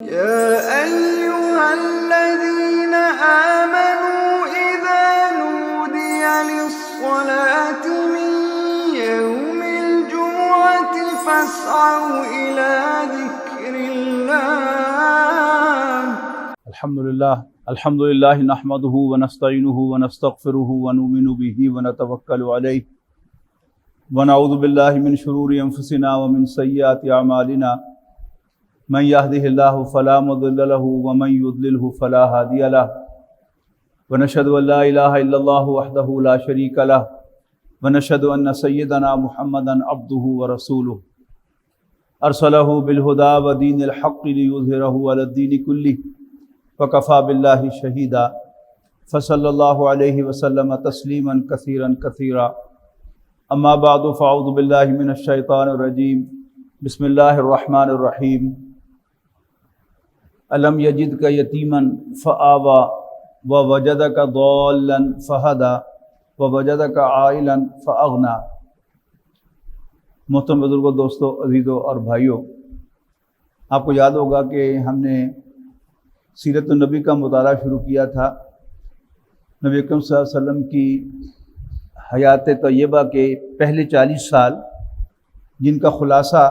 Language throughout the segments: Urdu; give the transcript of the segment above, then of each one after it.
يا أيها الذين آمنوا إذا نودي للصلاة من يوم الجمعة فاسعوا إلى ذكر الله. الحمد لله نحمده ونستعينه ونستغفره ونؤمن به ونتوكل عليه ونعوذ بالله من شرور أنفسنا ومن سيئات أعمالنا من يهده الله فلا مضل له ومن يضلله فلا هادي له ونشهد أن لا إله إلا الله وحده لا شريك له ونشهد أن سيدنا محمدا عبده ورسوله أرسله بالهدى ودين الحق ليظهره على الدين كله وكفى بالله شهيدا فصلى الله عليه وسلم تسليما كثيرا كثيرا أما بعد فأعوذ بالله من الشيطان الرجيم بسم الله الرحمن الرحيم ألم يجدك يتيما فآوى ووجدك ضالا فهدى ووجدك عائلا فأغنى. محترم بزرگوں، دوستوں، عزیزوں اور بھائیوں، آپ کو یاد ہوگا کہ ہم نے سیرت النبی کا مطالعہ شروع کیا تھا. نبی اکرم صلی اللہ علیہ وسلم کی حیات طیبہ کے پہلے 40 سال، جن کا خلاصہ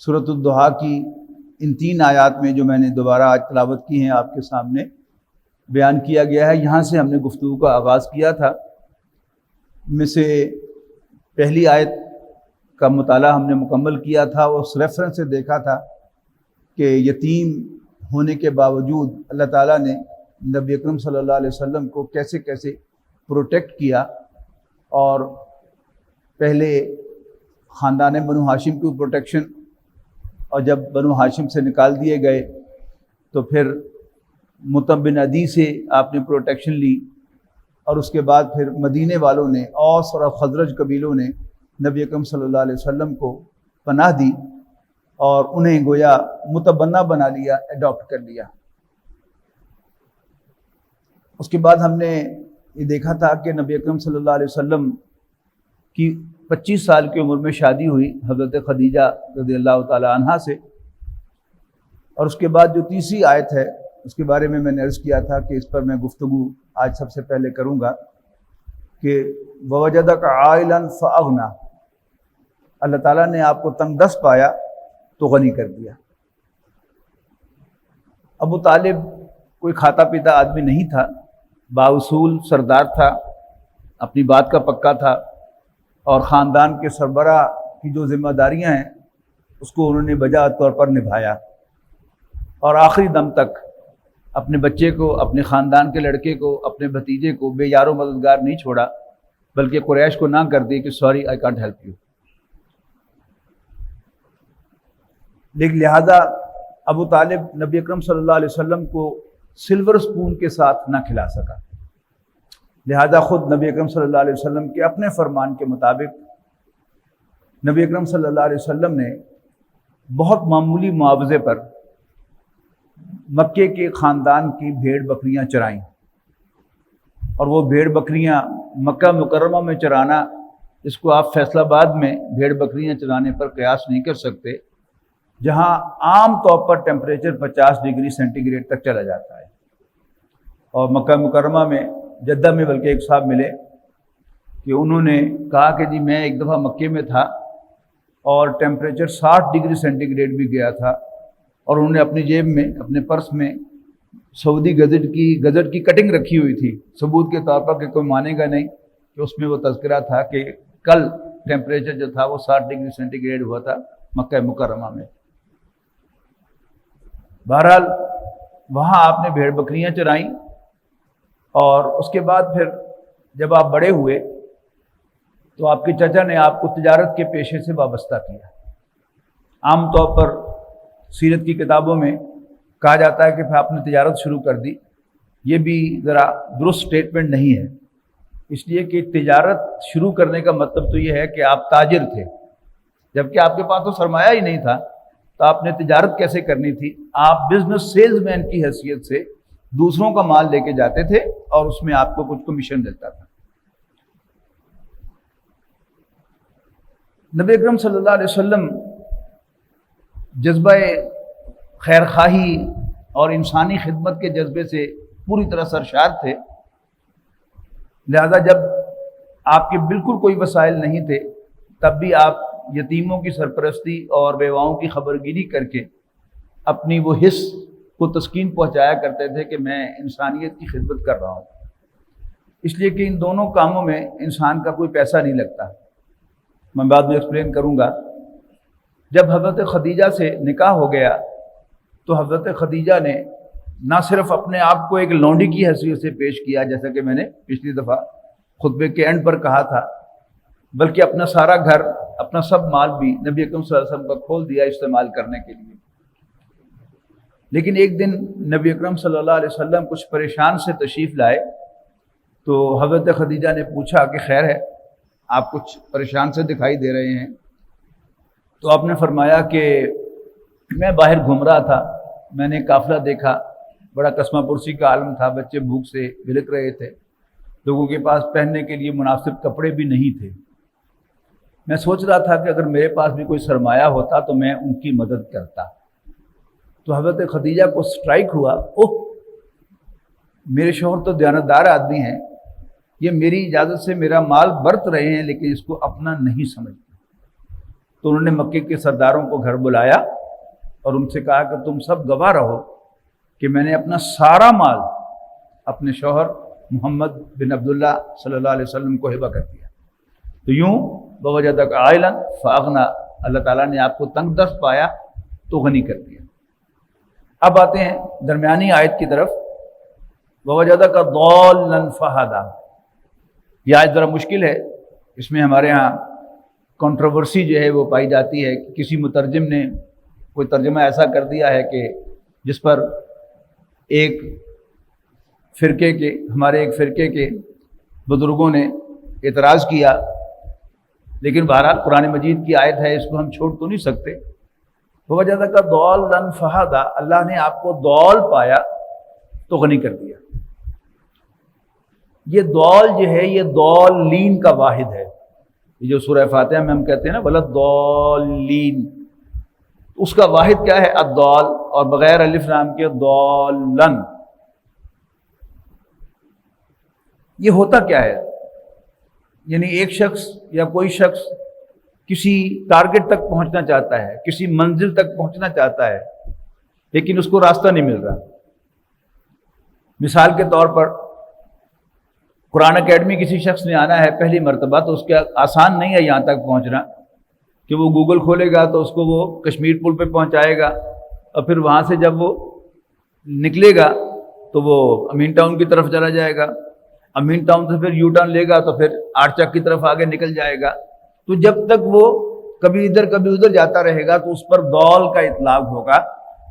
سورۃ الضحیٰ کی ان 3 آیات میں جو میں نے دوبارہ آج تلاوت کی ہیں آپ کے سامنے بیان کیا گیا ہے. یہاں سے ہم نے گفتگو کا آغاز کیا تھا. میں سے پہلی آیت کا مطالعہ ہم نے مکمل کیا تھا. اس ریفرنس سے دیکھا تھا کہ یتیم ہونے کے باوجود اللہ تعالیٰ نے نبی اکرم صلی اللہ علیہ وسلم کو کیسے کیسے پروٹیکٹ کیا، اور پہلے خاندان بنو ہاشم کی پروٹیکشن، اور جب بنو ہاشم سے نکال دیے گئے تو پھر مطعم بن عدی سے آپ نے پروٹیکشن لی، اور اس کے بعد پھر مدینے والوں نے، اوس اور خزرج قبیلوں نے نبی اکرم صلی اللہ علیہ وسلم کو پناہ دی اور انہیں گویا متبنہ بنا لیا، ایڈاپٹ کر لیا. اس کے بعد ہم نے یہ دیکھا تھا کہ نبی اکرم صلی اللہ علیہ وسلم کی 25 سال کی عمر میں شادی ہوئی حضرت خدیجہ رضی اللہ تعالی عنہا سے. اور اس کے بعد جو تیسری آیت ہے اس کے بارے میں نے عرض کیا تھا کہ اس پر میں گفتگو آج سب سے پہلے کروں گا کہ وَوَجَدَكَ عَائِلًا فَأَغْنَى. اللہ تعالیٰ نے آپ کو تنگ دست پایا تو غنی کر دیا. ابو طالب کوئی کھاتا پیتا آدمی نہیں تھا، بااصول سردار تھا، اپنی بات کا پکا تھا، اور خاندان کے سربراہ کی جو ذمہ داریاں ہیں اس کو انہوں نے بجا طور پر نبھایا، اور آخری دم تک اپنے بچے کو، اپنے خاندان کے لڑکے کو، اپنے بھتیجے کو بے یار و مددگار نہیں چھوڑا، بلکہ قریش کو نہ کر دی کہ sorry I can't help you. لیکن لہذا ابو طالب نبی اکرم صلی اللہ علیہ وسلم کو سلور سپون کے ساتھ نہ کھلا سکا. لہذا خود نبی اکرم صلی اللہ علیہ وسلم کے اپنے فرمان کے مطابق نبی اکرم صلی اللہ علیہ وسلم نے بہت معمولی معاوضے پر مکے کے خاندان کی بھیڑ بکریاں چرائیں. اور وہ بھیڑ بکریاں مکہ مکرمہ میں چرانا، اس کو آپ فیصل آباد میں بھیڑ بکریاں چرانے پر قیاس نہیں کر سکتے، جہاں عام طور پر ٹیمپریچر 50 ڈگری سینٹی گریڈ تک چلا جاتا ہے. اور مکہ مکرمہ میں جدہ میں بلکہ ایک صاحب ملے کہ انہوں نے کہا کہ جی میں ایک دفعہ مکے میں تھا اور ٹیمپریچر 60 ڈگری سینٹی گریڈ بھی گیا تھا، اور انہوں نے اپنی جیب میں، اپنے پرس میں سعودی گزٹ کی کٹنگ رکھی ہوئی تھی، ثبوت کے طور پر کہ کوئی مانے گا نہیں کہ اس میں وہ تذکرہ تھا کہ کل ٹیمپریچر جو تھا وہ 60 ڈگری سینٹی گریڈ ہوا تھا مکہ مکرمہ میں. بہرحال وہاں آپ نے بھیڑ بکریاں چرائیں، اور اس کے بعد پھر جب آپ بڑے ہوئے تو آپ کے چچا نے آپ کو تجارت کے پیشے سے وابستہ کیا. عام طور پر سیرت کی کتابوں میں کہا جاتا ہے کہ پھر آپ نے تجارت شروع کر دی. یہ بھی ذرا درست سٹیٹمنٹ نہیں ہے، اس لیے کہ تجارت شروع کرنے کا مطلب تو یہ ہے کہ آپ تاجر تھے، جبکہ آپ کے پاس تو سرمایہ ہی نہیں تھا، تو آپ نے تجارت کیسے کرنی تھی؟ آپ بزنس سیلز مین کی حیثیت سے دوسروں کا مال لے کے جاتے تھے اور اس میں آپ کو کچھ کمیشن ملتا تھا. نبی اکرم صلی اللہ علیہ وسلم جذبہ خیر خواہی اور انسانی خدمت کے جذبے سے پوری طرح سرشار تھے، لہذا جب آپ کے بالکل کوئی وسائل نہیں تھے تب بھی آپ یتیموں کی سرپرستی اور بیواؤں کی خبرگیری کر کے اپنی وہ حس کو تسکین پہنچایا کرتے تھے کہ میں انسانیت کی خدمت کر رہا ہوں، اس لیے کہ ان دونوں کاموں میں انسان کا کوئی پیسہ نہیں لگتا۔ میں بعد میں ایکسپلین کروں گا۔ جب حضرت خدیجہ سے نکاح ہو گیا تو حضرت خدیجہ نے نہ صرف اپنے آپ کو ایک لونڈی کی حیثیت سے پیش کیا، جیسا کہ میں نے پچھلی دفعہ خطبے کے اینڈ پر کہا تھا، بلکہ اپنا سارا گھر، اپنا سب مال بھی نبی اکرم صلی اللہ علیہ وسلم کو کھول دیا استعمال کرنے کے لیے۔ لیکن ایک دن نبی اکرم صلی اللہ علیہ وسلم کچھ پریشان سے تشریف لائے تو حضرت خدیجہ نے پوچھا کہ خیر ہے، آپ کچھ پریشان سے دکھائی دے رہے ہیں؟ تو آپ نے فرمایا کہ میں باہر گھوم رہا تھا، میں نے قافلہ دیکھا، بڑا قسمہ پرسی کا عالم تھا، بچے بھوک سے بلک رہے تھے، لوگوں کے پاس پہننے کے لیے مناسب کپڑے بھی نہیں تھے۔ میں سوچ رہا تھا کہ اگر میرے پاس بھی کوئی سرمایہ ہوتا تو میں ان کی مدد کرتا۔ تو حضرت خدیجہ کو سٹرائک ہوا، اوہ میرے شوہر تو دیانتدار آدمی ہیں، یہ میری اجازت سے میرا مال برت رہے ہیں لیکن اس کو اپنا نہیں سمجھتے۔ تو انہوں نے مکے کے سرداروں کو گھر بلایا اور ان سے کہا کہ تم سب گواہ رہو کہ میں نے اپنا سارا مال اپنے شوہر محمد بن عبداللہ صلی اللہ علیہ وسلم کو ہبہ کر دیا۔ تو یوں بوجدک عائلا فاغنا، اللہ تعالیٰ نے آپ کو تنگ دست پایا تو غنی کر دیا۔ اب آتے ہیں درمیانی آیت کی طرف، ووجدک ضالا فہدا۔ یہ آیت ذرا مشکل ہے، اس میں ہمارے ہاں کنٹروورسی جو ہے وہ پائی جاتی ہے کہ کسی مترجم نے کوئی ترجمہ ایسا کر دیا ہے کہ جس پر ایک فرقے کے ہمارے ایک فرقے کے بزرگوں نے اعتراض کیا، لیکن بہرحال قرآن مجید کی آیت ہے، اس کو ہم چھوڑ تو نہیں سکتے۔ ووجدک ضالا فہدا، اللہ نے آپ کو ضال پایا تو غنی کر دیا۔ یہ ضال جو ہے یہ ضالین کا واحد ہے، یہ جو سورہ فاتحہ میں ہم کہتے ہیں نا وَلَضَّالِّينَ، اس کا واحد کیا ہے؟ الضال، اور بغیر الف لام کے ضالن۔ یہ ہوتا کیا ہے؟ یعنی ایک شخص یا کوئی شخص کسی ٹارگٹ تک پہنچنا چاہتا ہے، کسی منزل تک پہنچنا چاہتا ہے، لیکن اس کو راستہ نہیں مل رہا۔ مثال کے طور پر قرآن اکیڈمی کسی شخص نے آنا ہے پہلی مرتبہ، تو اس کے آسان نہیں ہے یہاں تک پہنچنا کہ وہ گوگل کھولے گا تو اس کو وہ کشمیر پل پہ پہنچائے گا، اور پھر وہاں سے جب وہ نکلے گا تو وہ امین ٹاؤن کی طرف چلا جائے گا، امین ٹاؤن سے پھر یو ٹرن لے گا تو پھر آرچک کی طرف آگے نکل جائے گا۔ تو جب تک وہ کبھی ادھر کبھی ادھر جاتا رہے گا تو اس پر ضال کا اطلاق ہوگا،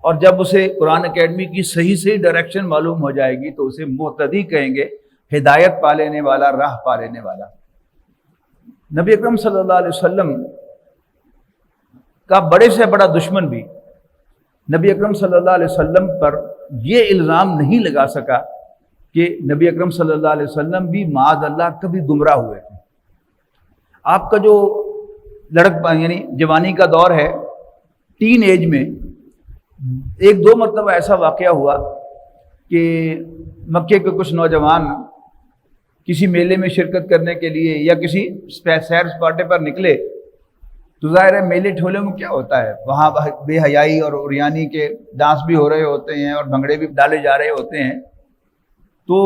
اور جب اسے قرآن اکیڈمی کی صحیح ڈائریکشن معلوم ہو جائے گی تو اسے مہتدی کہیں گے، ہدایت پا لینے والا، راہ پا لینے والا۔ نبی اکرم صلی اللہ علیہ وسلم کا بڑے سے بڑا دشمن بھی نبی اکرم صلی اللہ علیہ وسلم پر یہ الزام نہیں لگا سکا کہ نبی اکرم صلی اللہ علیہ وسلم بھی معاذ اللہ کبھی گمراہ ہوئے تھے۔ آپ کا جو یعنی جوانی کا دور ہے، ٹین ایج میں ایک دو مرتبہ ایسا واقعہ ہوا کہ مکے کے کچھ نوجوان کسی میلے میں شرکت کرنے کے لیے یا کسی سیر سپاٹے پر نکلے، تو ظاہر ہے میلے ٹھولے میں کیا ہوتا ہے، وہاں بے حیائی اور عریانی کے ڈانس بھی ہو رہے ہوتے ہیں اور بھنگڑے بھی ڈالے جا رہے ہوتے ہیں۔ تو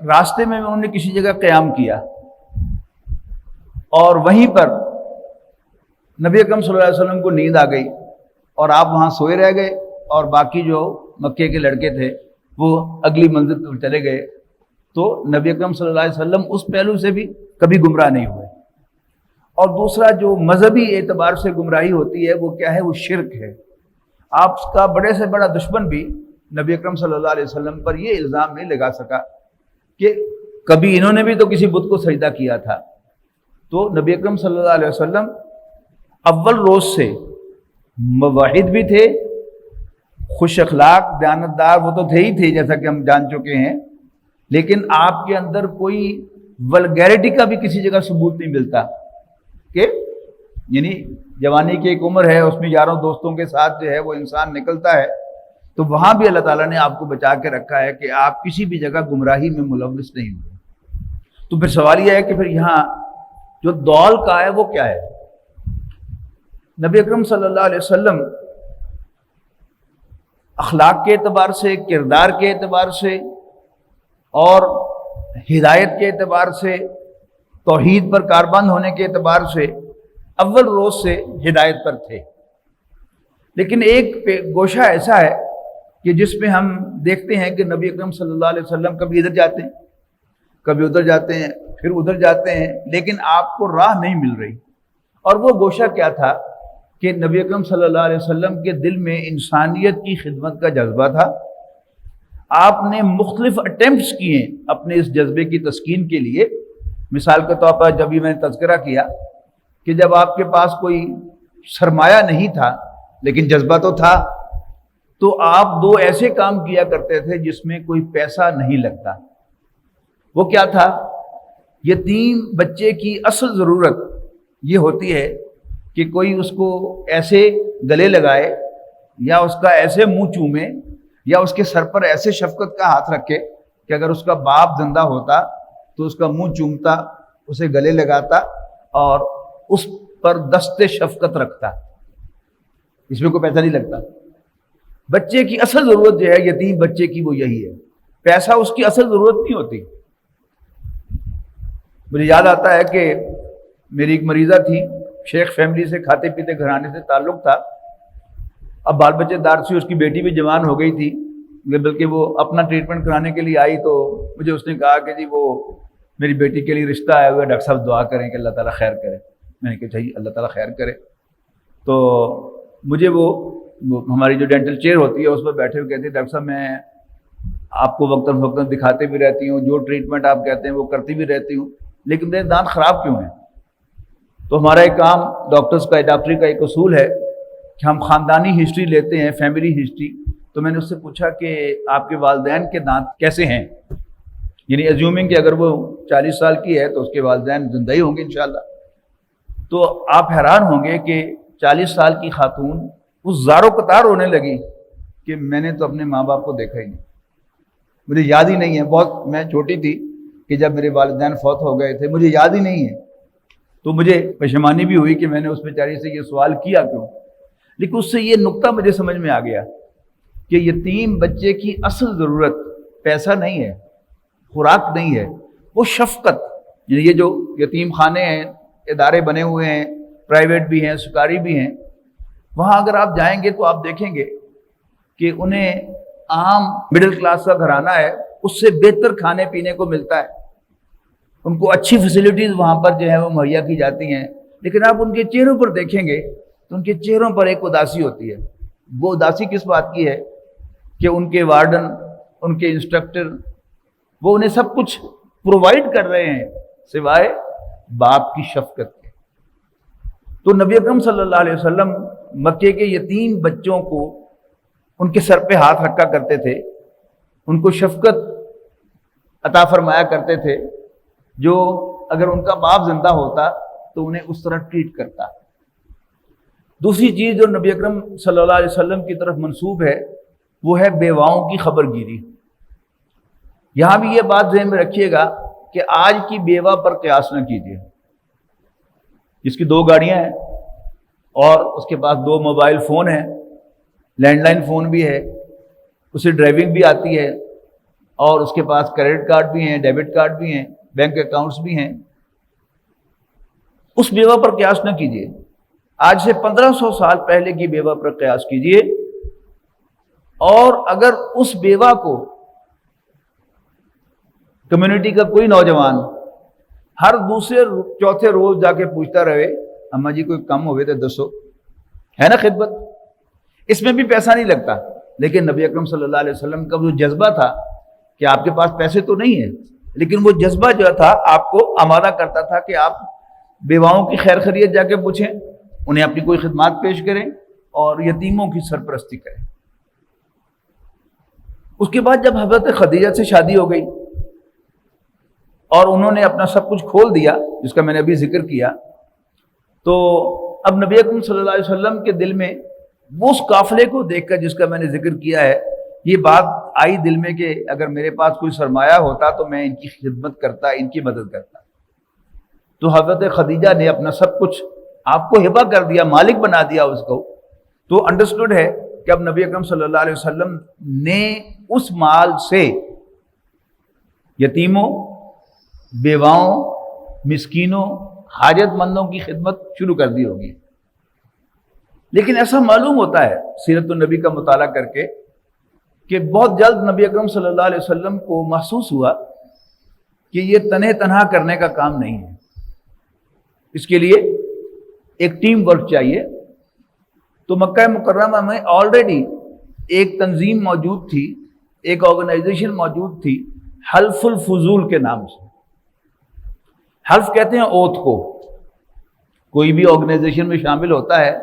راستے میں انہوں نے کسی جگہ قیام کیا اور وہیں پر نبی اکرم صلی اللہ علیہ وسلم کو نیند آ گئی اور آپ وہاں سوئے رہ گئے، اور باقی جو مکے کے لڑکے تھے وہ اگلی منزل پر چلے گئے۔ تو نبی اکرم صلی اللہ علیہ وسلم اس پہلو سے بھی کبھی گمراہ نہیں ہوئے۔ اور دوسرا جو مذہبی اعتبار سے گمراہی ہوتی ہے وہ کیا ہے؟ وہ شرک ہے۔ آپ کا بڑے سے بڑا دشمن بھی نبی اکرم صلی اللہ علیہ وسلم پر یہ الزام نہیں لگا سکا کہ کبھی انہوں نے بھی تو کسی بت کو سجدہ کیا تھا۔ تو نبی اکرم صلی اللہ علیہ وسلم اول روز سے موحد بھی تھے، خوش اخلاق، دیانتدار وہ تو تھے ہی تھے جیسا کہ ہم جان چکے ہیں، لیکن آپ کے اندر کوئی ولگیرٹی کا بھی کسی جگہ ثبوت نہیں ملتا کہ یعنی جوانی کی ایک عمر ہے، اس میں یاروں دوستوں کے ساتھ جو ہے وہ انسان نکلتا ہے، تو وہاں بھی اللہ تعالیٰ نے آپ کو بچا کے رکھا ہے کہ آپ کسی بھی جگہ گمراہی میں ملوث نہیں ہوئے۔ تو پھر سوال یہ ہے کہ پھر یہاں جو دول کا ہے وہ کیا ہے؟ نبی اکرم صلی اللہ علیہ وسلم اخلاق کے اعتبار سے، کردار کے اعتبار سے اور ہدایت کے اعتبار سے، توحید پر کاربند ہونے کے اعتبار سے اول روز سے ہدایت پر تھے۔ لیکن ایک گوشہ ایسا ہے کہ جس میں ہم دیکھتے ہیں کہ نبی اکرم صلی اللہ علیہ وسلم کبھی ادھر جاتے ہیں، کبھی ادھر جاتے ہیں، پھر ادھر جاتے ہیں، لیکن آپ کو راہ نہیں مل رہی۔ اور وہ گوشہ کیا تھا کہ نبی اکرم صلی اللہ علیہ وسلم کے دل میں انسانیت کی خدمت کا جذبہ تھا۔ آپ نے مختلف اٹیمپٹس کیے اپنے اس جذبے کی تسکین کے لیے۔ مثال کے طور پر جب یہ میں نے تذکرہ کیا کہ جب آپ کے پاس کوئی سرمایہ نہیں تھا لیکن جذبہ تو تھا، تو آپ دو ایسے کام کیا کرتے تھے جس میں کوئی پیسہ نہیں لگتا۔ وہ کیا تھا؟ یتیم بچے کی اصل ضرورت یہ ہوتی ہے کہ کوئی اس کو ایسے گلے لگائے یا اس کا ایسے منہ چومے یا اس کے سر پر ایسے شفقت کا ہاتھ رکھے کہ اگر اس کا باپ زندہ ہوتا تو اس کا منہ چومتا، اسے گلے لگاتا اور اس پر دست شفقت رکھتا۔ اس میں کوئی پیسہ نہیں لگتا۔ بچے کی اصل ضرورت جو ہے یتیم بچے کی وہ یہی ہے، پیسہ اس کی اصل ضرورت نہیں ہوتی۔ مجھے یاد آتا ہے کہ میری ایک مریضہ تھی، شیخ فیملی سے، کھاتے پیتے گھرانے سے تعلق تھا۔ اب بال بچے دار سے اس کی بیٹی بھی جوان ہو گئی تھی، بلکہ وہ اپنا ٹریٹمنٹ کرانے کے لیے آئی تو مجھے اس نے کہا کہ جی وہ میری بیٹی کے لیے رشتہ آیا ہوا ہے، ڈاکٹر صاحب دعا کریں کہ اللہ تعالیٰ خیر کرے۔ میں نے کہا چاہیے اللہ تعالیٰ خیر کرے۔ تو مجھے وہ ہماری جو ڈینٹل چیئر ہوتی ہے اس پر بیٹھے ہوئے کہتے ہیں ڈاکٹر صاحب میں آپ کو وقتاً فوقتاً دکھاتے بھی رہتی ہوں، جو ٹریٹمنٹ آپ کہتے ہیں وہ کرتی بھی رہتی ہوں، لیکن میرے دانت خراب کیوں ہیں؟ تو ہمارا ایک کام ڈاکٹرز کا، ڈاکٹری کا ایک اصول ہے کہ ہم خاندانی ہسٹری لیتے ہیں، فیملی ہسٹری۔ تو میں نے اس سے پوچھا کہ آپ کے والدین کے دانت کیسے ہیں، یعنی ایزیومنگ کہ اگر وہ 40 سال کی ہے تو اس کے والدین زندہ ہی ہوں گے انشاءاللہ۔ تو آپ حیران ہوں گے کہ 40 سال کی خاتون اس زارو قطار ہونے لگی کہ میں نے تو اپنے ماں باپ کو دیکھا ہی نہیں، مجھے یاد ہی نہیں ہے، بہت میں چھوٹی تھی کہ جب میرے والدین فوت ہو گئے تھے، مجھے یاد ہی نہیں ہے۔ تو مجھے پشیمانی بھی ہوئی کہ میں نے اس بیچاری سے یہ سوال کیا کیوں، لیکن اس سے یہ نقطہ مجھے سمجھ میں آ گیا کہ یتیم بچے کی اصل ضرورت پیسہ نہیں ہے، خوراک نہیں ہے، وہ شفقت۔ یہ جو یتیم خانے ہیں، ادارے بنے ہوئے ہیں، پرائیویٹ بھی ہیں، سرکاری بھی ہیں، وہاں اگر آپ جائیں گے تو آپ دیکھیں گے کہ انہیں عام مڈل کلاس کا گھرانہ ہے، اس سے بہتر کھانے پینے کو ملتا ہے، ان کو اچھی فیسلٹیز وہاں پر جو ہے وہ مہیا کی جاتی ہیں، لیکن آپ ان کے چہروں پر دیکھیں گے تو ان کے چہروں پر ایک اداسی ہوتی ہے۔ وہ اداسی کس بات کی ہے کہ ان کے وارڈن، ان کے انسٹرکٹر، وہ انہیں سب کچھ پرووائڈ کر رہے ہیں سوائے باپ کی شفقت کے۔ تو نبی اکرم صلی اللہ علیہ وسلم مکے کے یتیم بچوں کو ان کے سر پہ ہاتھ رکھا کرتے تھے، ان کو شفقت عطا فرمایا کرتے تھے، جو اگر ان کا باپ زندہ ہوتا تو انہیں اس طرح ٹریٹ کرتا۔ دوسری چیز جو نبی اکرم صلی اللہ علیہ وسلم کی طرف منسوب ہے وہ ہے بیواؤں کی خبر گیری۔ یہاں بھی یہ بات ذہن میں رکھیے گا کہ آج کی بیوہ پر قیاس نہ کیجیے، جس کی 2 گاڑیاں ہیں اور اس کے پاس 2 موبائل فون ہیں، لینڈ لائن فون بھی ہے، اسے ڈرائیونگ بھی آتی ہے اور اس کے پاس کریڈٹ کارڈ بھی ہیں، ڈیبٹ کارڈ بھی ہیں، بینک اکاؤنٹس بھی ہیں۔ اس بیوہ پر قیاس نہ کیجیے، آج سے 1500 سال پہلے کی بیوہ پر قیاس کیجیے۔ اور اگر اس بیوہ کو کمیونٹی کا کوئی نوجوان ہر دوسرے چوتھے روز جا کے پوچھتا رہے اماں جی کوئی کم ہوئے تو دسو، ہے نا خدمت، اس میں بھی پیسہ نہیں لگتا۔ لیکن نبی اکرم صلی اللہ علیہ وسلم کا جو جذبہ تھا کہ آپ کے پاس پیسے تو نہیں ہیں، لیکن وہ جذبہ جو تھا آپ کو آمادہ کرتا تھا کہ آپ بیواؤں کی خیر خیریت جا کے پوچھیں، انہیں اپنی کوئی خدمات پیش کریں اور یتیموں کی سرپرستی کریں۔ اس کے بعد جب حضرت خدیجہ سے شادی ہو گئی اور انہوں نے اپنا سب کچھ کھول دیا، جس کا میں نے ابھی ذکر کیا، تو اب نبی اکرم صلی اللہ علیہ وسلم کے دل میں وہ اس قافلے کو دیکھ کر جس کا میں نے ذکر کیا ہے، یہ بات آئی دل میں کہ اگر میرے پاس کوئی سرمایہ ہوتا تو میں ان کی خدمت کرتا، ان کی مدد کرتا۔ تو حضرت خدیجہ نے اپنا سب کچھ آپ کو ہبہ کر دیا، مالک بنا دیا اس کو۔ تو انڈرسٹوڈ ہے کہ اب نبی اکرم صلی اللہ علیہ وسلم نے اس مال سے یتیموں، بیواؤں، مسکینوں، حاجت مندوں کی خدمت شروع کر دی ہوگی۔ لیکن ایسا معلوم ہوتا ہے سیرت النبی کا مطالعہ کر کے کہ بہت جلد نبی اکرم صلی اللہ علیہ وسلم کو محسوس ہوا کہ یہ تنہا کرنے کا کام نہیں ہے، اس کے لیے ایک ٹیم ورک چاہیے۔ تو مکہ مکرمہ میں آلریڈی ایک تنظیم موجود تھی، ایک آرگنائزیشن موجود تھی حلف الفضول کے نام سے۔ حلف کہتے ہیں اوتھ کو۔ کوئی بھی آرگنائزیشن میں شامل ہوتا ہے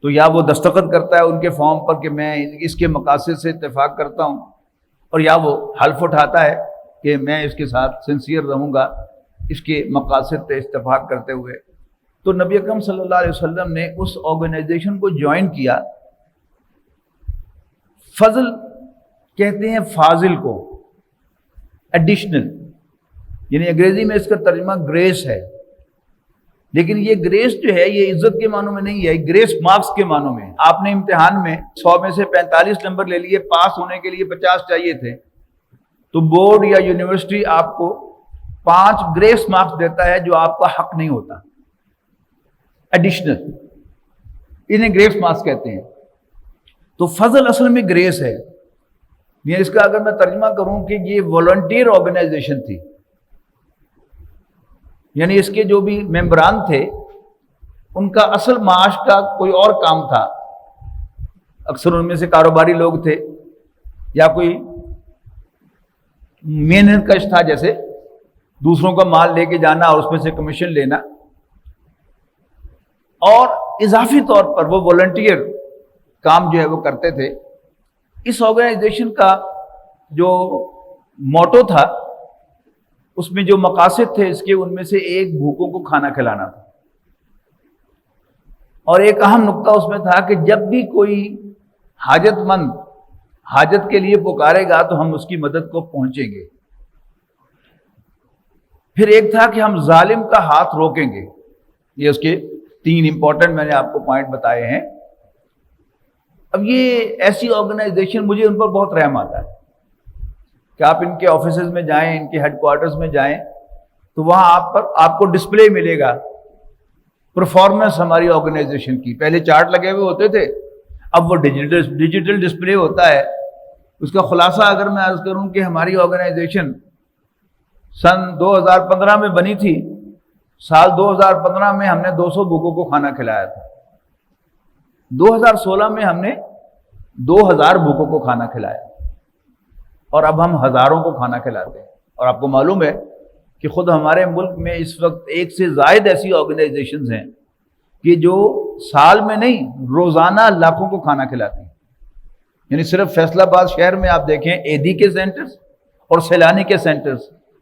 تو یا وہ دستخط کرتا ہے ان کے فارم پر کہ میں اس کے مقاصد سے اتفاق کرتا ہوں، اور یا وہ حلف اٹھاتا ہے کہ میں اس کے ساتھ سنسیئر رہوں گا اس کے مقاصد سے اتفاق کرتے ہوئے۔ تو نبی اکرم صلی اللہ علیہ وسلم نے اس آرگنائزیشن کو جوائن کیا۔ فضل کہتے ہیں فاضل کو، ایڈیشنل، یعنی انگریزی میں اس کا ترجمہ گریس ہے، لیکن یہ گریس جو ہے یہ عزت کے معنوں میں نہیں ہے، گریس مارکس کے معنوں میں۔ آپ نے امتحان میں 100 میں سے 45 نمبر لے لیے، پاس ہونے کے لیے 50 چاہیے تھے، تو بورڈ یا یونیورسٹی آپ کو 5 گریس مارکس دیتا ہے جو آپ کا حق نہیں ہوتا، ایڈیشنل، انہیں گریس مارکس کہتے ہیں۔ تو فضل اصل میں گریس ہے، یہ اس کا اگر میں ترجمہ کروں کہ یہ والنٹیئر آرگنائزیشن تھی، یعنی اس کے جو بھی ممبران تھے ان کا اصل معاش کا کوئی اور کام تھا، اکثر ان میں سے کاروباری لوگ تھے یا کوئی محنت کش تھا، جیسے دوسروں کا مال لے کے جانا اور اس میں سے کمیشن لینا، اور اضافی طور پر وہ والنٹیئر کام جو ہے وہ کرتے تھے۔ اس آرگنائزیشن کا جو موٹو تھا، اس میں جو مقاصد تھے اس کے، ان میں سے ایک بھوکوں کو کھانا کھلانا تھا، اور ایک اہم نقطہ اس میں تھا کہ جب بھی کوئی حاجت مند حاجت کے لیے پکارے گا تو ہم اس کی مدد کو پہنچیں گے۔ پھر ایک تھا کہ ہم ظالم کا ہاتھ روکیں گے۔ یہ اس کے 3 امپورٹنٹ میں نے آپ کو پوائنٹ بتائے ہیں۔ اب یہ ایسی آرگنائزیشن، مجھے ان پر بہت رحم آتا ہے کہ آپ ان کے آفیسز میں جائیں، ان کے ہیڈ کوارٹرز میں جائیں تو وہاں آپ کو ڈسپلے ملے گا پرفارمنس ہماری آرگنائزیشن کی۔ پہلے چارٹ لگے ہوئے ہوتے تھے، اب وہ ڈیجیٹل ڈسپلے ہوتا ہے۔ اس کا خلاصہ اگر میں عرض کروں کہ ہماری آرگنائزیشن سن 2015 میں بنی تھی، سال 2015 میں ہم نے 200 بھوکوں کو کھانا کھلایا تھا، 2016 میں ہم نے 2000 بھوکوں کو کھانا کھلایا، اور اب ہم ہزاروں کو کھانا کھلاتے ہیں۔ اور آپ کو معلوم ہے کہ خود ہمارے ملک میں اس وقت 1 سے زائد ایسی آرگنائزیشنز ہیں کہ جو سال میں نہیں، روزانہ لاکھوں کو کھانا کھلاتی ہیں۔ یعنی صرف فیصل آباد شہر میں آپ دیکھیں ایدھی کے سینٹرز اور سیلانی کے سینٹرز،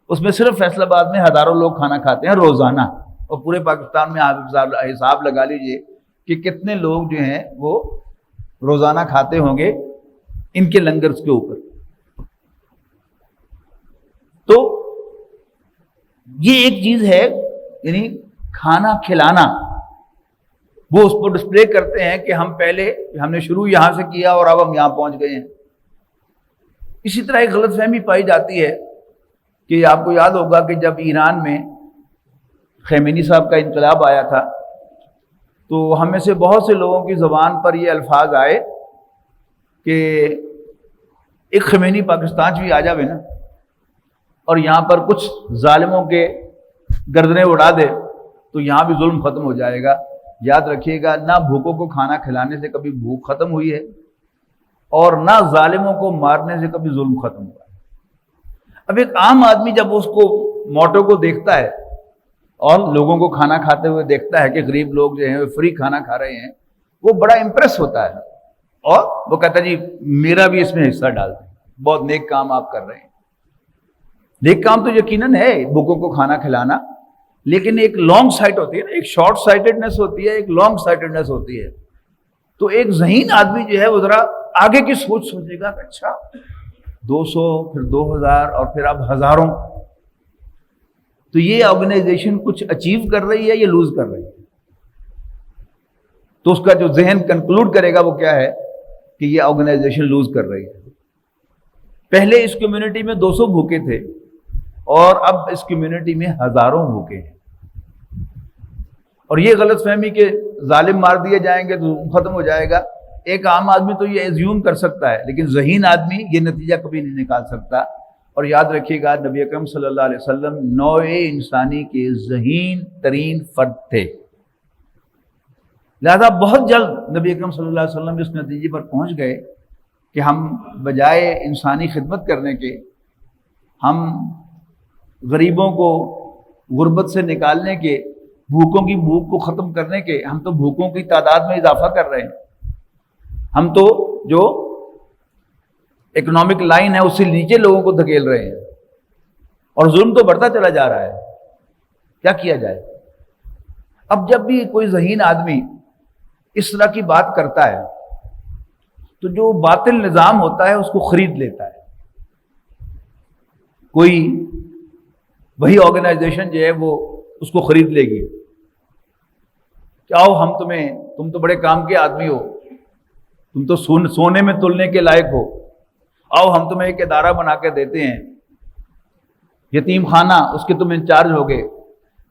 اس میں صرف فیصل آباد میں ہزاروں لوگ کھانا کھاتے ہیں روزانہ، اور پورے پاکستان میں آپ حساب لگا لیجئے کہ کتنے لوگ جو ہیں وہ روزانہ کھاتے ہوں گے ان کے لنگرز کے اوپر۔ تو یہ ایک چیز ہے، یعنی کھانا کھلانا، وہ اس کو ڈسپلے کرتے ہیں کہ ہم نے شروع یہاں سے کیا اور اب ہم یہاں پہنچ گئے ہیں۔ اسی طرح ایک غلط فہمی پائی جاتی ہے کہ آپ کو یاد ہوگا کہ جب ایران میں خمینی صاحب کا انقلاب آیا تھا تو ہم میں سے بہت سے لوگوں کی زبان پر یہ الفاظ آئے کہ ایک خمینی پاکستان چ بھی آ جاوے نا اور یہاں پر کچھ ظالموں کے گردنیں اڑا دے تو یہاں بھی ظلم ختم ہو جائے گا۔ یاد رکھیے گا، نہ بھوکوں کو کھانا کھلانے سے کبھی بھوک ختم ہوئی ہے، اور نہ ظالموں کو مارنے سے کبھی ظلم ختم ہوا ہے۔ اب ایک عام آدمی جب اس کو موٹو کو دیکھتا ہے اور لوگوں کو کھانا کھاتے ہوئے دیکھتا ہے کہ غریب لوگ جو ہیں وہ فری کھانا کھا رہے ہیں، وہ بڑا امپریس ہوتا ہے اور وہ کہتا ہے جی میرا بھی اس میں حصہ ڈال دیں، بہت نیک کام آپ کر رہے ہیں۔ نیک کام تو یقیناً ہے بھوکوں کو کھانا کھلانا، لیکن ایک لانگ سائٹ ہوتی ہے نا، ایک شارٹ سائٹڈنس ہوتی ہے، ایک لانگ سائٹڈنس ہوتی ہے. تو ایک ذہین آدمی جو ہے وہ ذرا آگے کی سوچ سوچے گا کہ اچھا 200 پھر 2000 اور پھر اب ہزاروں، تو یہ آرگنائزیشن کچھ اچیو کر رہی ہے یا لوز کر رہی ہے. تو اس کا جو ذہن کنکلوڈ کرے گا وہ کیا ہے کہ یہ آرگنائزیشن لوز کر رہی ہے. پہلے اس کمیونٹی میں 200 بھوکے تھے اور اب اس کمیونٹی میں ہزاروں بھوکے ہیں. اور یہ غلط فہمی کہ ظالم مار دیے جائیں گے تو ختم ہو جائے گا، ایک عام آدمی تو یہ ایزیوم کر سکتا ہے، لیکن ذہین آدمی یہ نتیجہ کبھی نہیں نکال سکتا. اور یاد رکھیے گا نبی اکرم صلی اللہ علیہ وسلم نوع انسانی کے ذہین ترین فرد تھے، لہذا بہت جلد نبی اکرم صلی اللہ علیہ وسلم اس نتیجے پر پہنچ گئے کہ ہم بجائے انسانی خدمت کرنے کے، ہم غریبوں کو غربت سے نکالنے کے، بھوکوں کی بھوک کو ختم کرنے کے، ہم تو بھوکوں کی تعداد میں اضافہ کر رہے ہیں. ہم تو جو اکنامک لائن ہے اس سے نیچے لوگوں کو دھکیل رہے ہیں، اور ظلم تو بڑھتا چلا جا رہا ہے. کیا کیا جائے؟ اب جب بھی کوئی ذہین آدمی اس طرح کی بات کرتا ہے تو جو باطل نظام ہوتا ہے اس کو خرید لیتا ہے. کوئی وہی آرگنائزیشن جو ہے وہ اس کو خرید لے گی کہ آؤ تم تو بڑے کام کے آدمی ہو، تم تو سونے میں تلنے کے لائق ہو، آؤ ہم تمہیں ایک ادارہ بنا کے دیتے ہیں، یتیم خانہ اس کے تم انچارج ہوگے،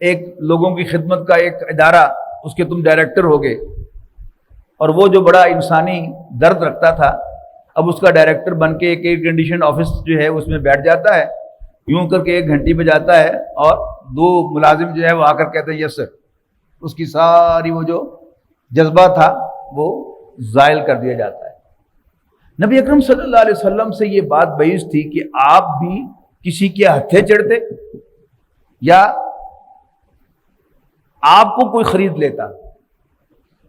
ایک لوگوں کی خدمت کا ایک ادارہ اس کے تم ڈائریکٹر ہوگے. اور وہ جو بڑا انسانی درد رکھتا تھا اب اس کا ڈائریکٹر بن کے ایک ایئر کنڈیشن آفس جو ہے اس میں بیٹھ جاتا ہے، یوں کر کے 1 گھنٹی بجاتا ہے اور 2 ملازم جو ہے وہ آ کر کہتے ہیں یس سر. اس کی ساری وہ جو جذبہ تھا وہ زائل کر دیا جاتا ہے. نبی اکرم صلی اللہ علیہ وسلم سے یہ بات بعیض تھی کہ آپ بھی کسی کے ہتھے چڑھتے یا آپ کو کوئی خرید لیتا.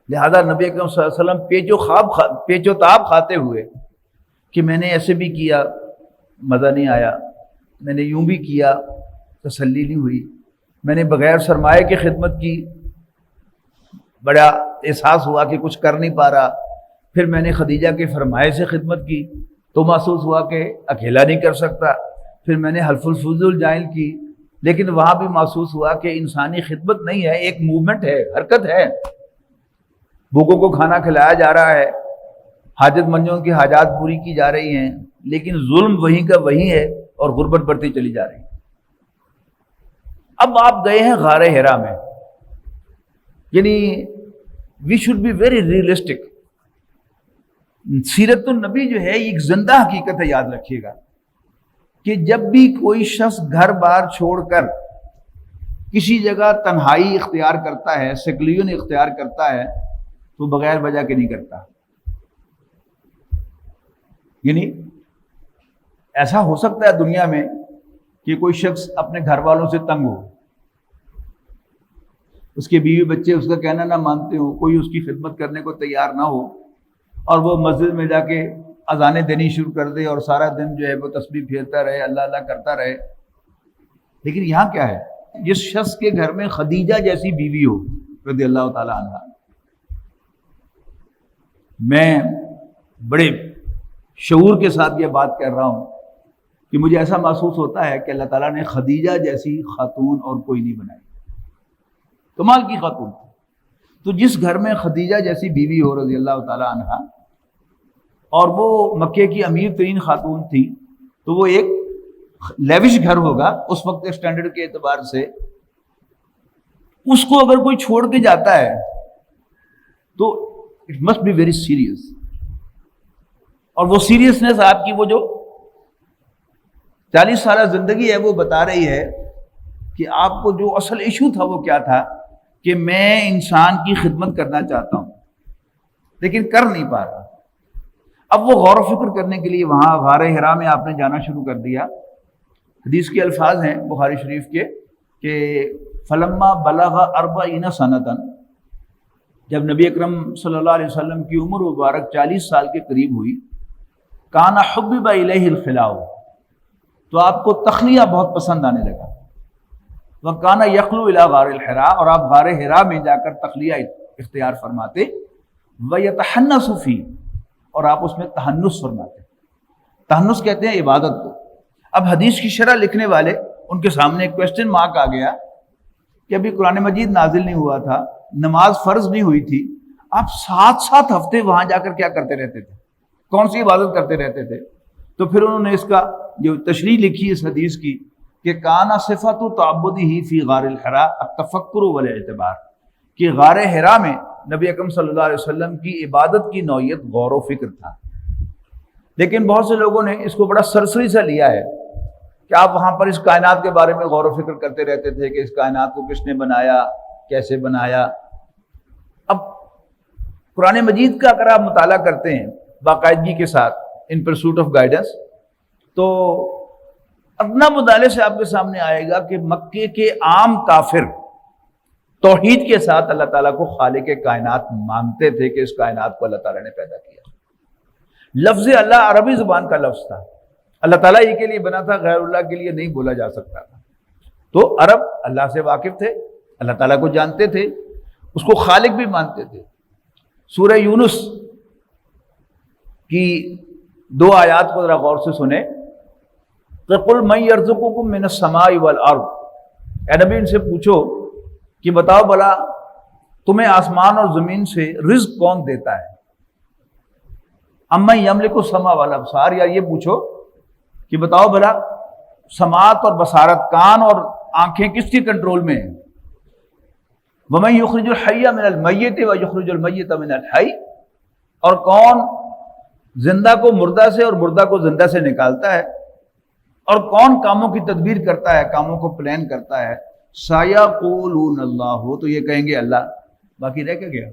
لہذا نبی اکرم صلی اللہ علیہ وسلم پیچ و تاب کھاتے ہوئے کہ میں نے ایسے بھی کیا مزہ نہیں آیا، میں نے یوں بھی کیا تسلی نہیں ہوئی، میں نے بغیر سرمایہ کی خدمت کی بڑا احساس ہوا کہ کچھ کر نہیں پا رہا، پھر میں نے خدیجہ کے فرمائے سے خدمت کی تو محسوس ہوا کہ اکیلا نہیں کر سکتا، پھر میں نے حلف الفضول جائل کی، لیکن وہاں بھی محسوس ہوا کہ انسانی خدمت نہیں ہے، ایک موومنٹ ہے، حرکت ہے، بھوکوں کو کھانا کھلایا جا رہا ہے، حاجت مندوں کی حاجات پوری کی جا رہی ہیں، لیکن ظلم وہیں کا وہیں ہے اور غربت بڑھتی چلی جا رہی ہے. اب آپ گئے ہیں غار حرا میں، یعنی we should be very realistic. سیرت النبی جو ہے یہ ایک زندہ حقیقت ہے، یاد رکھیے گا کہ جب بھی کوئی شخص گھر بار چھوڑ کر کسی جگہ تنہائی اختیار کرتا ہے، سیکلیون اختیار کرتا ہے تو بغیر وجہ کے نہیں کرتا. یعنی ایسا ہو سکتا ہے دنیا میں کہ کوئی شخص اپنے گھر والوں سے تنگ ہو، اس کے بیوی بچے اس کا کہنا نہ مانتے ہو، کوئی اس کی خدمت کرنے کو تیار نہ ہو، اور وہ مسجد میں جا کے اذانیں دینی شروع کر دے اور سارا دن جو ہے وہ تسبیح پھیرتا رہے، اللہ اللہ کرتا رہے. لیکن یہاں کیا ہے، جس شخص کے گھر میں خدیجہ جیسی بیوی ہو رضی اللہ تعالی عنہ، میں بڑے شعور کے ساتھ یہ بات کر رہا ہوں کہ مجھے ایسا محسوس ہوتا ہے کہ اللہ تعالیٰ نے خدیجہ جیسی خاتون اور کوئی نہیں بنائی، کمال کی خاتون. تو جس گھر میں خدیجہ جیسی بیوی ہو رضی اللہ تعالی عنہ اور وہ مکے کی امیر ترین خاتون تھی تو وہ ایک لیوش گھر ہوگا اس وقت کے اسٹینڈرڈ کے اعتبار سے. اس کو اگر کوئی چھوڑ کے جاتا ہے تو it must be very serious, اور وہ سیریسنس آپ کی وہ جو 40 سالہ زندگی ہے وہ بتا رہی ہے کہ آپ کو جو اصل ایشو تھا وہ کیا تھا کہ میں انسان کی خدمت کرنا چاہتا ہوں لیکن کر نہیں پا رہا. اب وہ غور و فکر کرنے کے لیے وہاں غار حرا میں آپ نے جانا شروع کر دیا. حدیث کے الفاظ ہیں بخاری شریف کے کہ فلما بلغ 40 سنۃ، جب نبی اکرم صلی اللہ علیہ وسلم کی عمر مبارک 40 سال کے قریب ہوئی، کان حبب الیہ الخلاء، تو آپ کو تخلیہ بہت پسند آنے لگا. وَكَانَ يَخْلُو إِلَىٰ غَارِ الْحِرَاءِ، اور آپ غار حرا میں جا کر تخلیہ اختیار فرماتے، وَيَتَحَنَّسُ فِيهِ، اور آپ اس میں تحنس فرماتے۔ تحنس کہتے ہیں عبادت کو۔ اب حدیث کی شرح لکھنے والے، ان کے سامنے ایک کویسچن مارک آ گیا کہ ابھی قرآن مجید نازل نہیں ہوا تھا، نماز فرض نہیں ہوئی تھی، آپ 7 ہفتے وہاں جا کر کیا کرتے رہتے تھے، کون سی عبادت کرتے رہتے تھے؟ تو پھر انہوں نے اس کا جو تشریح لکھی اس حدیث کی کہ کانا صفت تعبدہ فی غار الحرا التفکر والاعتبار، کہ غار حرا میں نبی اکرم صلی اللہ علیہ وسلم کی عبادت کی نوعیت غور و فکر تھا۔ لیکن بہت سے لوگوں نے اس کو بڑا سرسری سا لیا ہے کہ آپ وہاں پر اس کائنات کے بارے میں غور و فکر کرتے رہتے تھے کہ اس کائنات کو کس نے بنایا، کیسے بنایا۔ اب قرآن مجید کا اگر آپ مطالعہ کرتے ہیں باقاعدگی کے ساتھ ان پرسوٹ آف گائیڈنس، تو ادنا مطالعے سے آپ کے سامنے آئے گا کہ مکے کے عام کافر توحید کے ساتھ اللہ تعالیٰ کو خالق کائنات مانتے تھے کہ اس کائنات کو اللہ تعالیٰ نے پیدا کیا۔ لفظ اللہ عربی زبان کا لفظ تھا، اللہ تعالیٰ ہی کے لیے بنا تھا، غیر اللہ کے لیے نہیں بولا جا سکتا تھا۔ تو عرب اللہ سے واقف تھے، اللہ تعالیٰ کو جانتے تھے، اس کو خالق بھی مانتے تھے۔ سورہ یونس کی 2 آیات کو ذرا غور سے سنیں۔ قُلْ مَن يَرْزُقُكُم مِّنَ السَّمَاءِ وَالْأَرْضِ، اے نبی ان سے پوچھو کہ بتاؤ بھلا تمہیں آسمان اور زمین سے رزق کون دیتا ہے؟ اَمَّن يَمْلِكُ السَّمْعَ وَالْأَبْصَارَ، یا یہ پوچھو کہ بتاؤ بھلا سماعت اور بصارت، کان اور آنکھیں کس کی کنٹرول میں ہیں؟ وَمَن يُخْرِجُ الْحَيَّ مِنَ الْمَيِّتِ وَيُخْرِجُ الْمَيِّتَ مِنَ الْحَيِّ، اور کون زندہ کو مردہ سے اور مردہ کو زندہ سے نکالتا ہے، اور کون کاموں کی تدبیر کرتا ہے، کاموں کو پلان کرتا ہے۔ سَيَقُولُونَ اللَّهُ، تو یہ کہیں گے اللہ، باقی رہ کے گیا۔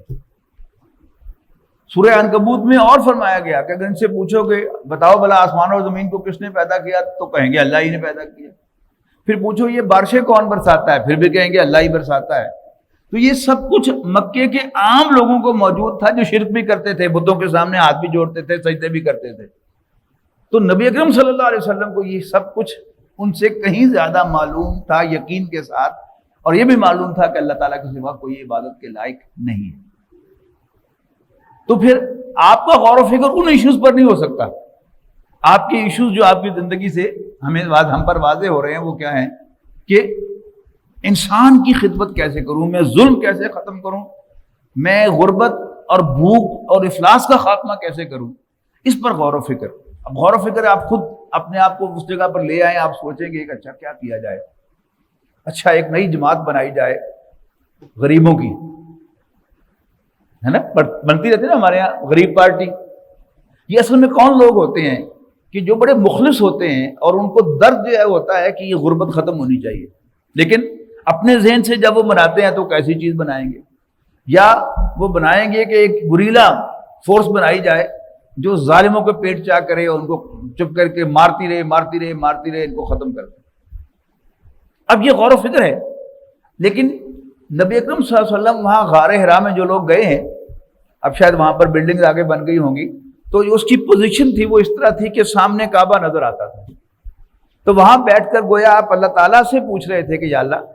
سورہ عنکبوت میں اور فرمایا گیا کہ اگر ان سے پوچھو کہ بتاؤ بھلا آسمان اور زمین کو کس نے پیدا کیا، تو کہیں گے اللہ ہی نے پیدا کیا۔ پھر پوچھو یہ بارشیں کون برساتا ہے، پھر بھی کہیں گے اللہ ہی برساتا ہے۔ تو یہ سب کچھ مکے کے عام لوگوں کو موجود تھا جو شرک بھی کرتے تھے، بتوں کے سامنے ہاتھ بھی جوڑتے تھے، سجدے بھی کرتے تھے۔ تو نبی اکرم صلی اللہ علیہ وسلم کو یہ سب کچھ ان سے کہیں زیادہ معلوم تھا یقین کے ساتھ، اور یہ بھی معلوم تھا کہ اللہ تعالیٰ کے سوا کوئی عبادت کے لائق نہیں ہے۔ تو پھر آپ کا غور و فکر ان ایشوز پر نہیں ہو سکتا۔ آپ کے ایشوز جو آپ کی زندگی سے ہم پر واضح ہو رہے ہیں وہ کیا ہیں کہ انسان کی خدمت کیسے کروں، میں ظلم کیسے ختم کروں، میں غربت اور بھوک اور افلاس کا خاتمہ کیسے کروں، اس پر غور و فکر۔ اب غور و فکر آپ خود اپنے آپ کو اس جگہ پر لے آئیں، آپ سوچیں گے کہ اچھا کیا کیا جائے، اچھا ایک نئی جماعت بنائی جائے غریبوں کی، ہے نا، بنتی رہتی ہے نا ہمارے یہاں غریب پارٹی۔ یہ اصل میں کون لوگ ہوتے ہیں کہ جو بڑے مخلص ہوتے ہیں اور ان کو درد جو ہے ہوتا ہے کہ یہ غربت ختم ہونی چاہیے، لیکن اپنے ذہن سے جب وہ بناتے ہیں تو کیسی چیز بنائیں گے؟ یا وہ بنائیں گے کہ ایک گوریلا فورس بنائی جائے جو ظالموں کے پیٹ چاک کرے اور ان کو چپ کر کے مارتی رہے ان کو ختم کر دے۔ اب یہ غور و فکر ہے، لیکن نبی اکرم صلی اللہ علیہ وسلم وہاں غار حرا میں جو لوگ گئے ہیں، اب شاید وہاں پر بلڈنگ آگے بن گئی ہوں گی، تو اس کی پوزیشن تھی وہ اس طرح تھی کہ سامنے کعبہ نظر آتا تھا۔ تو وہاں بیٹھ کر گویا آپ اللہ تعالیٰ سے پوچھ رہے تھے کہ یا اللہ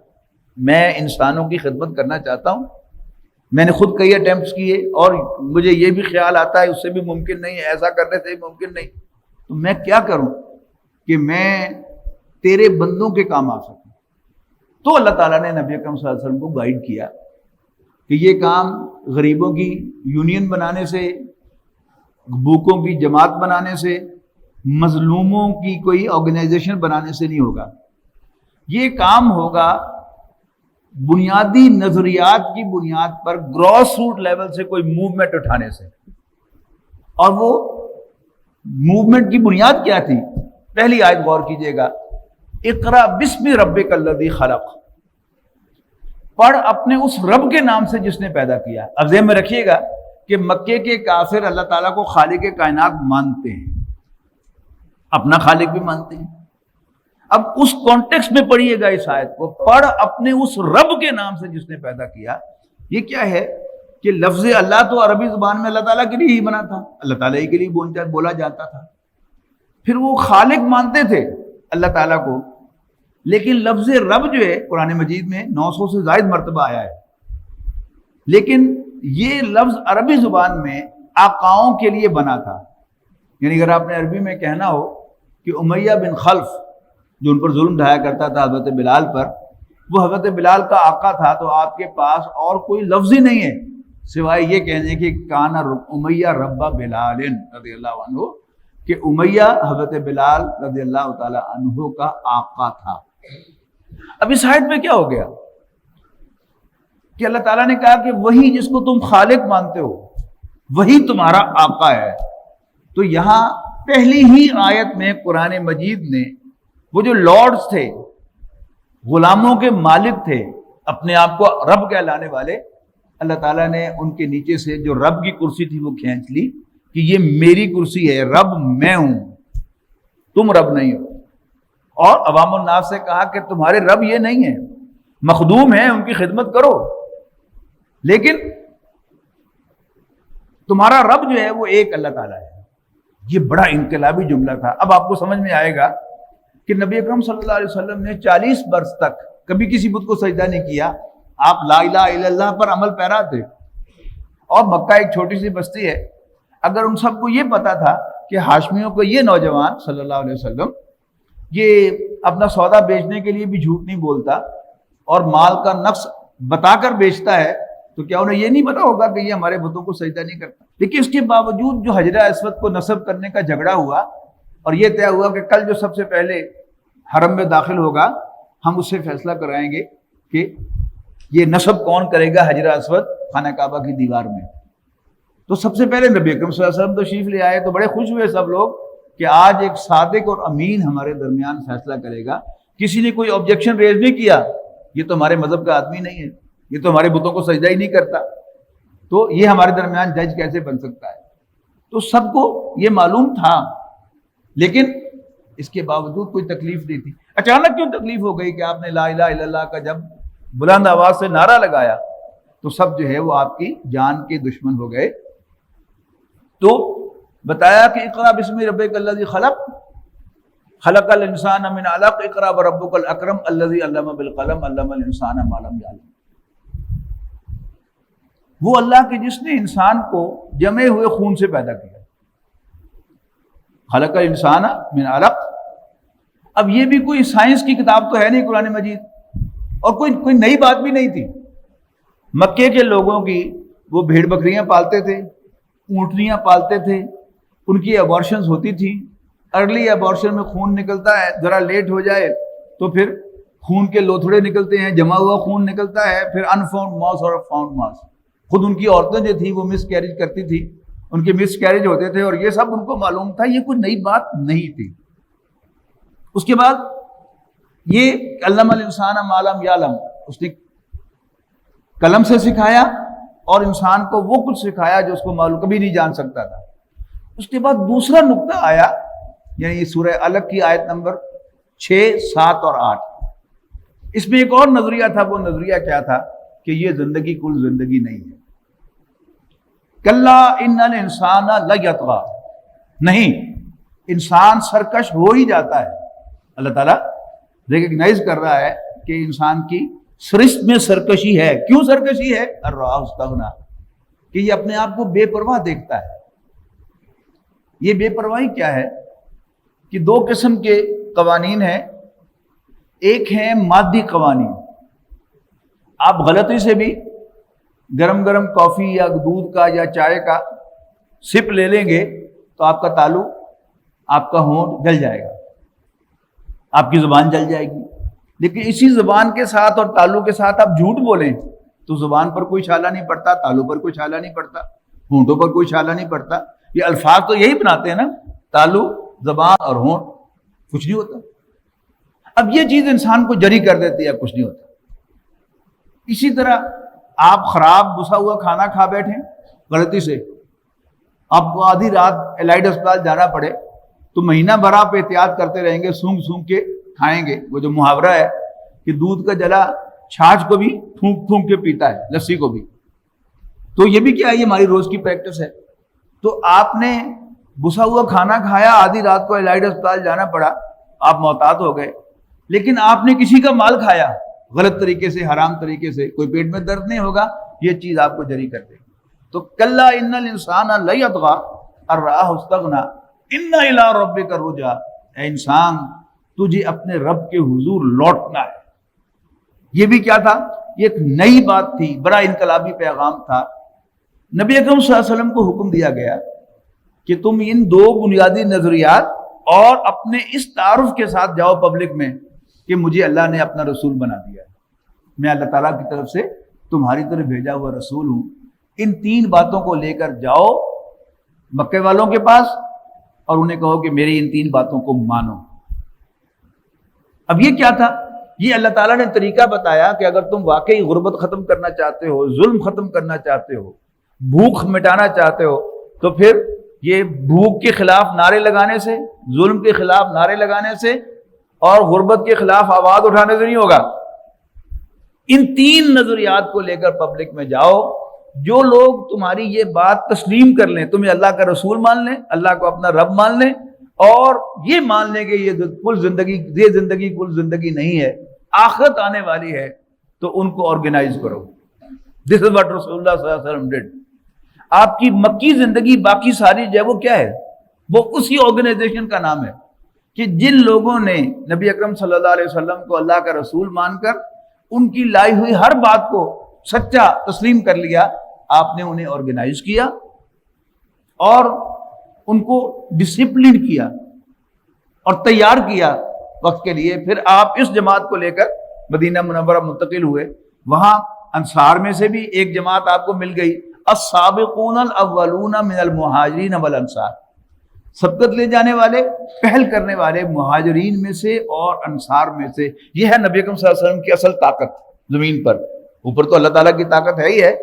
میں انسانوں کی خدمت کرنا چاہتا ہوں، میں نے خود کئی اٹیمپٹس کیے اور مجھے یہ بھی خیال آتا ہے اس سے بھی ممکن نہیں ہے، ایسا کرنے سے بھی ممکن نہیں، تو میں کیا کروں کہ میں تیرے بندوں کے کام آ سکوں؟ تو اللہ تعالیٰ نے نبی اکرم صلی اللہ علیہ وسلم کو گائیڈ کیا کہ یہ کام غریبوں کی یونین بنانے سے، بھوکوں کی جماعت بنانے سے، مظلوموں کی کوئی آرگنائزیشن بنانے سے نہیں ہوگا، یہ کام ہوگا بنیادی نظریات کی بنیاد پر گراس روٹ لیول سے کوئی موومنٹ اٹھانے سے۔ اور وہ موومنٹ کی بنیاد کیا تھی؟ پہلی آیت غور کیجئے گا، اقرا بسم ربک الذی خلق، پڑھ اپنے اس رب کے نام سے جس نے پیدا کیا۔ اب ذہن میں رکھیے گا کہ مکے کے کافر اللہ تعالیٰ کو خالق کائنات مانتے ہیں، اپنا خالق بھی مانتے ہیں۔ اب اس کانٹیکسٹ میں پڑھیے گا اس آیت کو، پڑھ اپنے اس رب کے نام سے جس نے پیدا کیا۔ یہ کیا ہے کہ لفظ اللہ تو عربی زبان میں اللہ تعالیٰ کے لیے ہی بنا تھا، اللہ تعالیٰ ہی کے لیے بولا جاتا تھا۔ پھر وہ خالق مانتے تھے اللہ تعالیٰ کو، لیکن لفظ رب جو ہے قرآن مجید میں 900 سے زائد مرتبہ آیا ہے، لیکن یہ لفظ عربی زبان میں آقاؤں کے لیے بنا تھا. یعنی اگر آپ نے عربی میں کہنا ہو کہ امیہ بن خلف جو ان پر ظلم ڈھایا کرتا تھا حضرت بلال پر، وہ حضرت بلال کا آقا تھا، تو آپ کے پاس اور کوئی لفظ ہی نہیں ہے سوائے یہ کہنے کہ کان امیہ رب بلال رضی اللہ عنہ، کہ امیہ حضرت بلال رضی اللہ تعالی عنہ کا آقا تھا. اب اس آیت میں کیا ہو گیا کہ اللہ تعالیٰ نے کہا کہ وہی جس کو تم خالق مانتے ہو وہی تمہارا آقا ہے. تو یہاں پہلی ہی آیت میں قرآن مجید نے وہ جو لارڈز تھے، غلاموں کے مالک تھے، اپنے آپ کو رب کہلانے والے، اللہ تعالیٰ نے ان کے نیچے سے جو رب کی کرسی تھی وہ کھینچ لی کہ یہ میری کرسی ہے، رب میں ہوں، تم رب نہیں ہو. اور عوام الناس سے کہا کہ تمہارے رب یہ نہیں ہے، مخدوم ہیں، ان کی خدمت کرو، لیکن تمہارا رب جو ہے وہ ایک اللہ تعالیٰ ہے. یہ بڑا انقلابی جملہ تھا. اب آپ کو سمجھ میں آئے گا کہ نبی اکرم صلی اللہ علیہ وسلم نے 40 برس تک کبھی کسی بت کو سجدہ نہیں کیا. آپ لا الہ الا اللہ پر عمل پیرا تھے، اور مکہ ایک چھوٹی سی بستی ہے. اگر ان سب کو یہ پتا تھا کہ ہاشمیوں کو یہ نوجوان صلی اللہ علیہ وسلم یہ اپنا سودا بیچنے کے لیے بھی جھوٹ نہیں بولتا اور مال کا نقص بتا کر بیچتا ہے، تو کیا انہیں یہ نہیں پتا ہوگا کہ یہ ہمارے بتوں کو سجدہ نہیں کرتا؟ لیکن اس کے باوجود جو حجرہ اسود کو نصب کرنے کا جھگڑا ہوا اور یہ طے ہوا کہ کل جو سب سے پہلے حرم میں داخل ہوگا ہم اس سے فیصلہ کرائیں گے کہ یہ نصب کون کرے گا حجرہ اسود خانہ کعبہ کی دیوار میں. تو سب سے پہلے نبی اکرم صلی اللہ علیہ وسلم تشریف لے آئے، تو بڑے خوش ہوئے سب لوگ کہ آج ایک صادق اور امین ہمارے درمیان فیصلہ کرے گا. کسی نے کوئی آبجیکشن ریز نہیں کیا، یہ تو ہمارے مذہب کا آدمی نہیں ہے، یہ تو ہمارے بتوں کو سجدہ ہی نہیں کرتا، تو یہ ہمارے درمیان جج کیسے بن سکتا ہے؟ تو سب کو یہ معلوم تھا، لیکن اس کے باوجود کوئی تکلیف نہیں تھی. اچانک کیوں تکلیف ہو گئی کہ آپ نے لا الہ الا اللہ کا جب بلند آواز سے نعرہ لگایا تو سب جو ہے وہ آپ کی جان کے دشمن ہو گئے. تو بتایا کہ اقرا بسم ربک الذی خلق خلق الانسان من علق اقرا وربک الاکرم الذی علم بالقلم علم الانسان ما لم یعلم. وہ اللہ کے جس نے انسان کو جمے ہوئے خون سے پیدا کیا، خلق الانسان من علق. اب یہ بھی کوئی سائنس کی کتاب تو ہے نہیں قرآن مجید، اور کوئی نئی بات بھی نہیں تھی. مکے کے لوگوں کی وہ بھیڑ بکریاں پالتے تھے، اونٹنیاں پالتے تھے، ان کی ابارشنز ہوتی تھیں. ارلی ابارشن میں خون نکلتا ہے، ذرا لیٹ ہو جائے تو پھر خون کے لوتھڑے نکلتے ہیں، جمع ہوا خون نکلتا ہے، پھر انفاؤنڈ ماس اور فاؤنڈ ماس. خود ان کی عورتیں جو تھیں وہ مس کیریج کرتی تھی، ان کے مس کیریج ہوتے تھے، اور یہ سب ان کو معلوم تھا، یہ کوئی نئی بات نہیں تھی. اس کے بعد یہ علم الانسان ما لم یعلم، اس نے قلم سے سکھایا اور انسان کو وہ کچھ سکھایا جو اس کو معلوم کبھی نہیں جان سکتا تھا. اس کے بعد دوسرا نقطہ آیا، یعنی سورہ علق کی آیت نمبر 6، 7 اور 8. اس میں ایک اور نظریہ تھا. وہ نظریہ کیا تھا کہ یہ زندگی کل زندگی نہیں ہے. کلا ان الانسان لیطغی، نہیں، انسان سرکش ہو ہی جاتا ہے. اللہ تعالیٰ ریکگنائز کر رہا ہے کہ انسان کی سرشت میں سرکشی ہے. کیوں سرکشی ہے؟ الرآہ استغنی، کہ یہ اپنے آپ کو بے پرواہ دیکھتا ہے. یہ بے پرواہی کیا ہے کہ دو قسم کے قوانین ہیں. ایک ہیں مادی قوانین. آپ غلطی سے بھی گرم گرم کافی یا دودھ کا یا چائے کا سپ لے لیں گے تو آپ کا تالو، آپ کا ہونٹ جل جائے گا، آپ کی زبان جل جائے گی. لیکن اسی زبان کے ساتھ اور تالو کے ساتھ آپ جھوٹ بولیں تو زبان پر کوئی چھالا نہیں پڑتا، تالو پر کوئی چھالا نہیں پڑتا، ہونٹوں پر کوئی چھالا نہیں پڑتا. یہ الفاظ تو یہی بناتے ہیں نا، تالو، زبان اور ہونٹ، کچھ نہیں ہوتا. اب یہ چیز انسان کو جری کر دیتی ہے، کچھ نہیں ہوتا. اسی طرح آپ خراب بسا ہوا کھانا کھا بیٹھیں غلطی سے، آپ کو آدھی رات الائڈ اسپتال جانا پڑے تو مہینہ بھر آپ احتیاط کرتے رہیں گے، سونگ سونگ کے کھائیں گے. وہ جو محاورہ ہے کہ دودھ کا جلا چھاچھ کو بھی پھونک پھونک کے پیتا ہے، لسی کو بھی. تو یہ بھی کیا ہے؟ یہ ہماری روز کی پریکٹس ہے. تو آپ نے بسا ہوا کھانا کھایا، آدھی رات کو الائڈ اسپتال جانا پڑا، آپ محتاط ہو گئے. لیکن آپ نے کسی کا مال کھایا غلط طریقے سے، حرام طریقے سے، کوئی پیٹ میں درد نہیں ہوگا، یہ چیز آپ کو جری کر دے گی۔ تو کلا ان الانسان لیطغی ان رآہ استغنی ان الی ربک الرجعی، اے انسان تجھے اپنے رب کے حضور لوٹنا ہے۔ یہ بھی کیا تھا؟ یہ ایک نئی بات تھی، بڑا انقلابی پیغام تھا۔ نبی اکرم صلی اللہ علیہ وسلم کو حکم دیا گیا کہ تم ان دو بنیادی نظریات اور اپنے اس تعارف کے ساتھ جاؤ پبلک میں کہ مجھے اللہ نے اپنا رسول بنا دیا ہے، میں اللہ تعالیٰ کی طرف سے تمہاری طرف بھیجا ہوا رسول ہوں۔ ان تین باتوں کو لے کر جاؤ مکے والوں کے پاس اور انہیں کہو کہ میری ان تین باتوں کو مانو۔ اب یہ کیا تھا؟ یہ اللہ تعالیٰ نے طریقہ بتایا کہ اگر تم واقعی غربت ختم کرنا چاہتے ہو، ظلم ختم کرنا چاہتے ہو، بھوک مٹانا چاہتے ہو، تو پھر یہ بھوک کے خلاف نعرے لگانے سے، ظلم کے خلاف نعرے لگانے سے اور غربت کے خلاف آواز اٹھانے سے نہیں ہوگا۔ ان تین نظریات کو لے کر پبلک میں جاؤ۔ جو لوگ تمہاری یہ بات تسلیم کر لیں، تمہیں اللہ کا رسول مان لیں، اللہ کو اپنا رب مان لیں، اور یہ مان لیں کہ یہ کل زندگی کل زندگی نہیں ہے، آخرت آنے والی ہے، تو ان کو آرگنائز کرو۔ دس از واٹ رسول اللہ صلی اللہ علیہ وسلم ڈیڈ۔ آپ کی مکی زندگی باقی ساری جو ہے وہ کیا ہے؟ وہ اسی آرگنائزیشن کا نام ہے کہ جن لوگوں نے نبی اکرم صلی اللہ علیہ وسلم کو اللہ کا رسول مان کر ان کی لائی ہوئی ہر بات کو سچا تسلیم کر لیا، آپ نے انہیں آرگنائز کیا اور ان کو ڈسپلن کیا اور تیار کیا وقت کے لیے۔ پھر آپ اس جماعت کو لے کر مدینہ منورہ منتقل ہوئے۔ وہاں انصار میں سے بھی ایک جماعت آپ کو مل گئی، السابقون الاولون من المہاجرین والانصار، سبقت لے جانے والے، پہل کرنے والے مہاجرین میں سے اور انصار میں سے۔ یہ ہے نبی اکرم صلی اللہ علیہ وسلم کی اصل طاقت زمین پر۔ اوپر تو اللہ تعالیٰ کی طاقت ہے ہی ہے،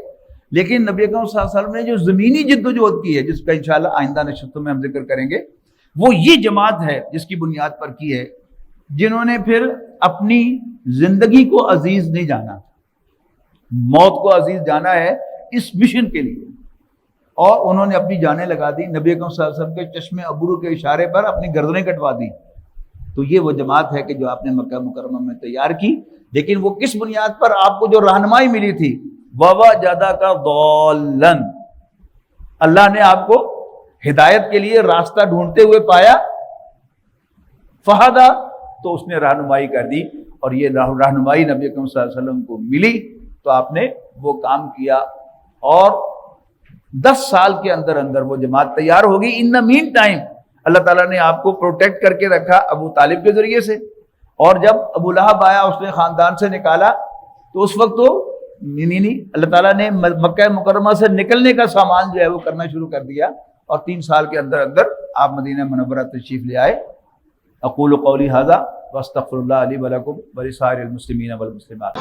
لیکن نبی اکرم صلی اللہ علیہ وسلم نے جو زمینی جد و جہد کی ہے، جس کا انشاءاللہ آئندہ نشستوں میں ہم ذکر کریں گے، وہ یہ جماعت ہے جس کی بنیاد پر کی ہے، جنہوں نے پھر اپنی زندگی کو عزیز نہیں جانا، موت کو عزیز جانا ہے اس مشن کے لیے، اور انہوں نے اپنی جانیں لگا دی۔ نبی اکرم صلی اللہ علیہ وسلم کے چشم ابرو کے اشارے پر اپنی گردنیں کٹوا دی۔ تو یہ وہ جماعت ہے کہ جو آپ نے مکہ مکرمہ میں تیار کی، لیکن وہ کس بنیاد پر؟ آپ کو جو رہنمائی ملی تھی، وَوَجَدَكَ ضَالًّا، اللہ نے آپ کو ہدایت کے لیے راستہ ڈھونڈتے ہوئے پایا، فہدا، تو اس نے رہنمائی کر دی، اور یہ رہنمائی نبی اکرم صلی اللہ علیہ وسلم کو ملی تو آپ نے وہ کام کیا، اور 10 سال کے اندر اندر وہ جماعت تیار ہوگی۔ ان دا مین ٹائم اللہ تعالیٰ نے آپ کو پروٹیکٹ کر کے رکھا ابو طالب کے ذریعے سے، اور جب ابو لہب آیا اس نے خاندان سے نکالا، تو اس وقت تو نہیں اللہ تعالیٰ نے مکہ مکرمہ سے نکلنے کا سامان جو ہے وہ کرنا شروع کر دیا، اور 3 سال کے اندر اندر آپ مدینہ منورہ تشریف لے آئے۔ اقول قولی ھذا واستغفر اللہ لی ولکم ولسائر المسلمین والمسلمات۔